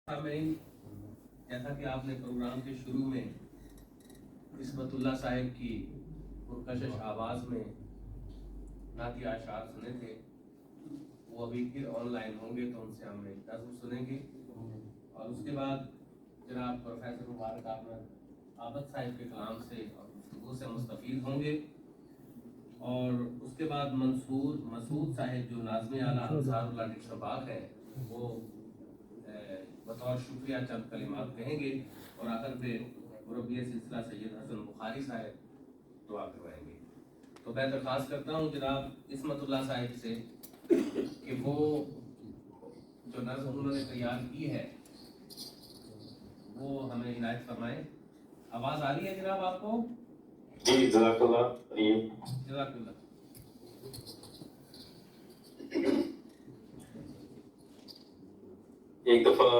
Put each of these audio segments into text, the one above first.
سامعین، جیسا کہ آپ نے پروگرام کے شروع میں عصمت اللہ صاحب کی پرکشش آواز میں نعتیہ اشعار سنے تھے، وہ ابھی پھر آن لائن ہوں گے تو ان سے ہم ایک نظم سنیں گے، اور اس کے بعد جناب پروفیسر مبارک احمد عابد صاحب کے کلام سے اور گفتگو سے مستفید ہوں گے، اور اس کے بعد مسعود صاحب جو ناظم اعلیٰ انصار اللہ ڈکشن باغ ہیں وہ بطور شکریہ چند کلمات کہیں گے، اور آخر پہ مربی سلسلہ سید حسن بخاری صاحب دعا کروائیں گے۔ تو میں درخواست کرتا ہوں جناب عصمت اللہ صاحب سے کہ وہ جو نظم انہوں نے تیار کی ہے وہ ہمیں عنایت فرمائیں۔ آواز آ رہی ہے جناب آپ کو؟ جی جزاک اللہ۔ جزاک اللہ۔ ایک دفعہ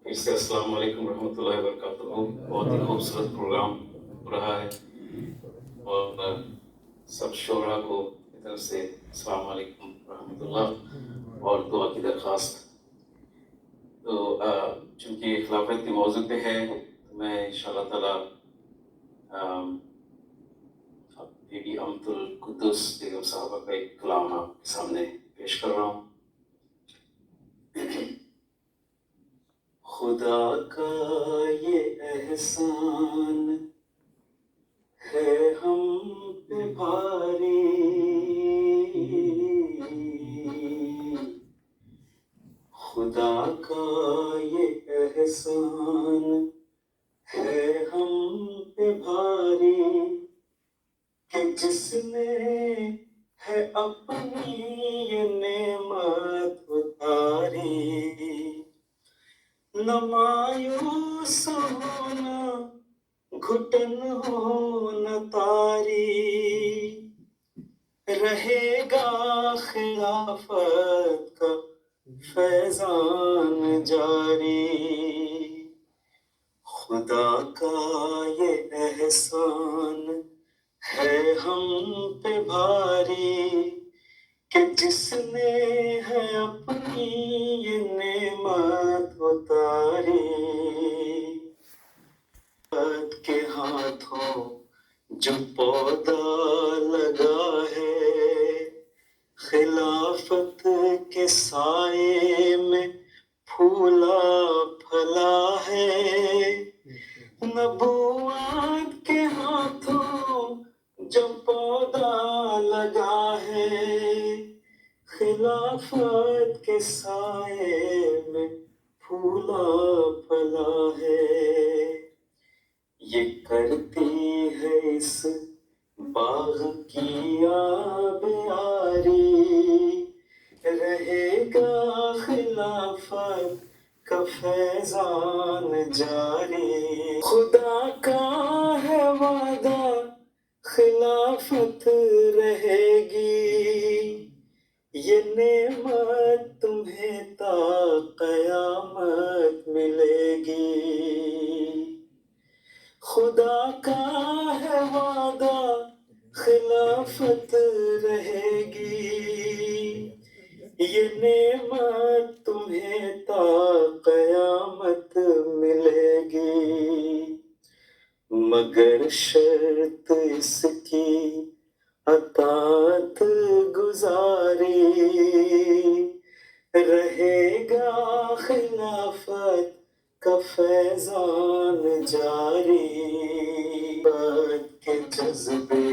پھر سے السلام علیکم رحمۃ اللہ وبرکاتہ۔ بہت ہی خوبصورت پروگرام رہا ہے، اور سب شعراء کو کی طرف سے السلام علیکم رحمۃ اللہ اور دعا کی درخواست۔ تو چونکہ خلافت کے موضوع پہ ہے تو میں انشاءاللہ تعالیٰ بی بی امت القدس بیگم صاحبہ کا ایک کلام آپ کے سامنے پیش کر رہا ہوں۔ خدا کا یہ احسان ہے ہم پہ بھاری، خدا کا یہ احسان ہے ہم پہ بھاری، کہ جس نے ہے اپنی یہ نعمت اتاری، نہ مایوس ہونا گھٹن ہو نہ تاری، رہے گا خلافت کا فیضان جاری۔ خدا کا یہ احسان ہے ہم پہ بھاری، کہ جس نے ہے اپنی یہ نعمت اتاری، کے ہاتھوں جو پودا لگا ہے، خلافت کے سائے میں پھولا پھلا ہے، نبوت کے ہاتھوں جو پودا لگا ہے، خلافت کے سائے میں پھولا پھلا ہے، یہ کرتی ہے اس باغ کی آبیاری، رہے گا خلافت کا فیضان جاری۔ خدا کا ہے وعدہ خلافت رہے گی، یہ نعمت تمہیں تا قیامت ملے گی۔ خدا کا ہے وعدہ خلافت رہے گی، یہ نعمت تمہیں تا قیامت ملے گی، مگر شرط اس کی اطاعت گزاری، رہے گا خلافت کا فیضان جاری۔ بات کے جذبے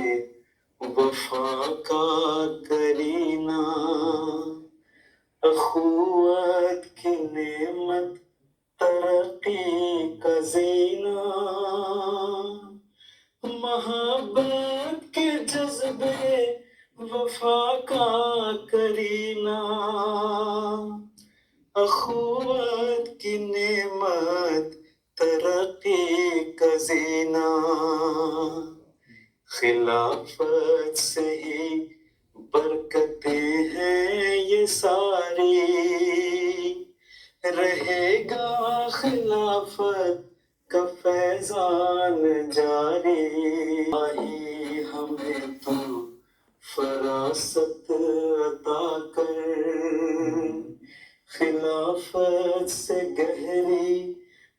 وفا کا کرینہ، اخوت کی نعمت ترقی کا زینہ، محبت کے جذبے وفا کا کرینہ، اخوت کی نعمت ترقی کا زینہ، خلافت سے ہی برکتیں ہیں یہ ساری، رہے گا خلافت کا فیضان جاری۔ آئی ہمیں تو فراست عطا کر، خلافت سے گہری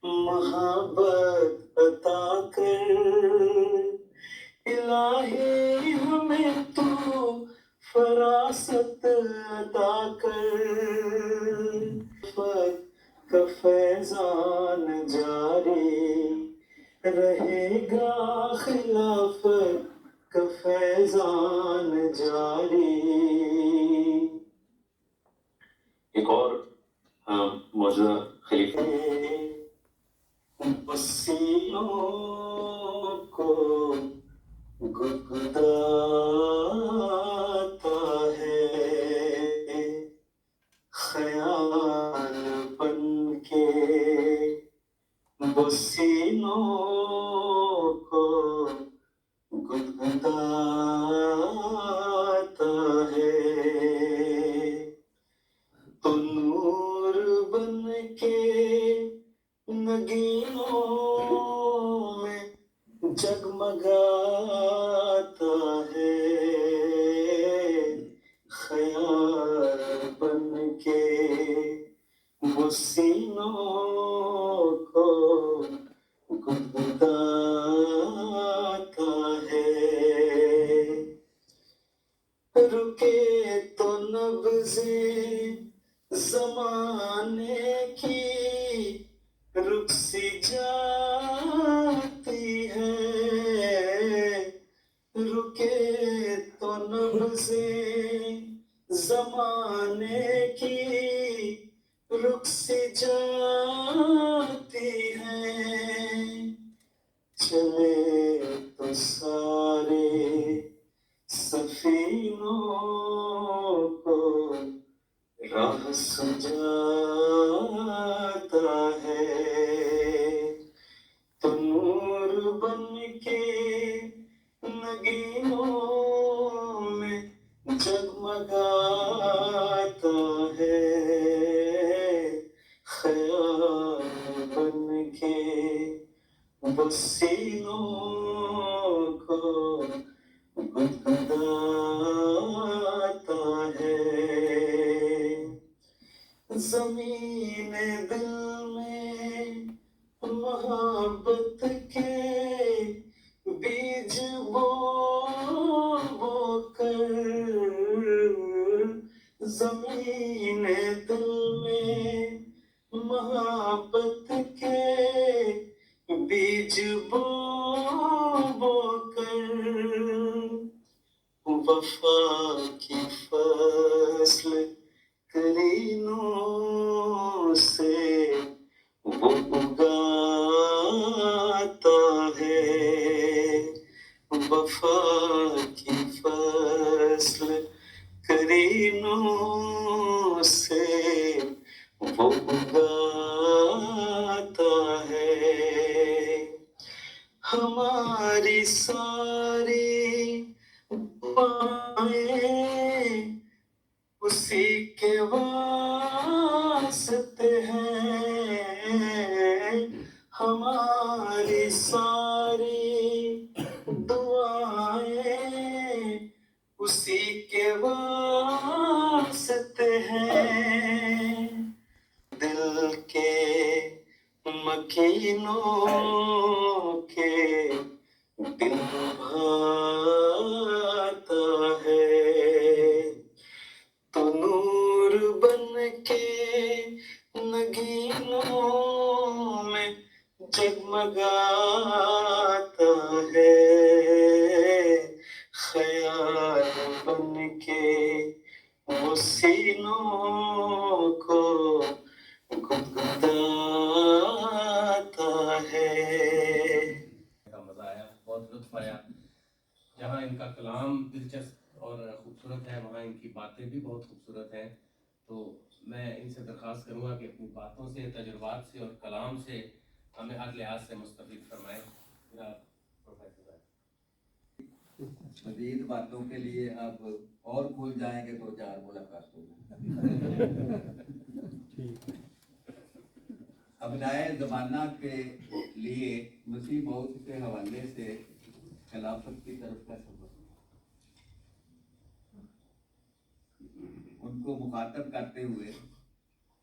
محبت عطا کر، الہی ہمیں تو فراست عطا کر، خلافت کا فیضان جاری رہے گا، خلافت کا فیضان جاری۔ ایک اور موجودہ خلیفہ وسیلوں کو گدگداتا ہے، خیال بن کے وسیلوں کو گدگداتا ہے، تو نور بن کے نگینوں میں جگمگاتا ہے، خیال بن کے وہ سینوں کو گدگداتا ہے، رکے تو نبضیں زمانے کی رک سی جاتی ہے، رکے تو نبضیں زمانے کی رک سی جاتی ہیں، چلے تو سارے سفینوں کو راہ سجاتا ہے، تو نور بن کے نگینوں میں جگمگاتا ہے، خیال بن کے وسیلوں کو گدگداتا ہے، زمین دل میں محبت کے بیج بو بو کر، زمین دل میں محبت کے بیج بو بو کر، وفا کی فصل کرینوں سے وہ اگاتا ہے، وفا کی فصل کرینوں سے وہ اگاتا ہے، ہماری ساری دعائیں اسی کے واسطے ہیں، ہماری ساری دعائیں اسی کے واسطے ہیں، دل کے مکینوں کے دل بھاتا ہے، تو نور بن کے نگینوں میں جگمگاتا ہے، خیال بن کے وہ سینوں کو گدگداتا ہے۔ کا مزہ آیا، بہت لطف آیا، جہاں ان کا کلام دلچسپ اور خوبصورت ہے وہاں ان کی باتیں بھی بہت خوبصورت ہیں، تو میں ان سے درخواست کروں گا کہ اپنی باتوں سے، تجربات سے اور کلام سے ہمیں ہر لحاظ سے مستفید فرمائیں۔ پروفیسر صاحب مزید باتوں کے لیے اب اور کھل جائیں گے تو 4 ملاقات ہوگی۔ اب نئے زمانہ کے لیے مسیح موت کے حوالے سے خلافت کی طرف کا سبق، ان کو مخاطب کرتے ہوئے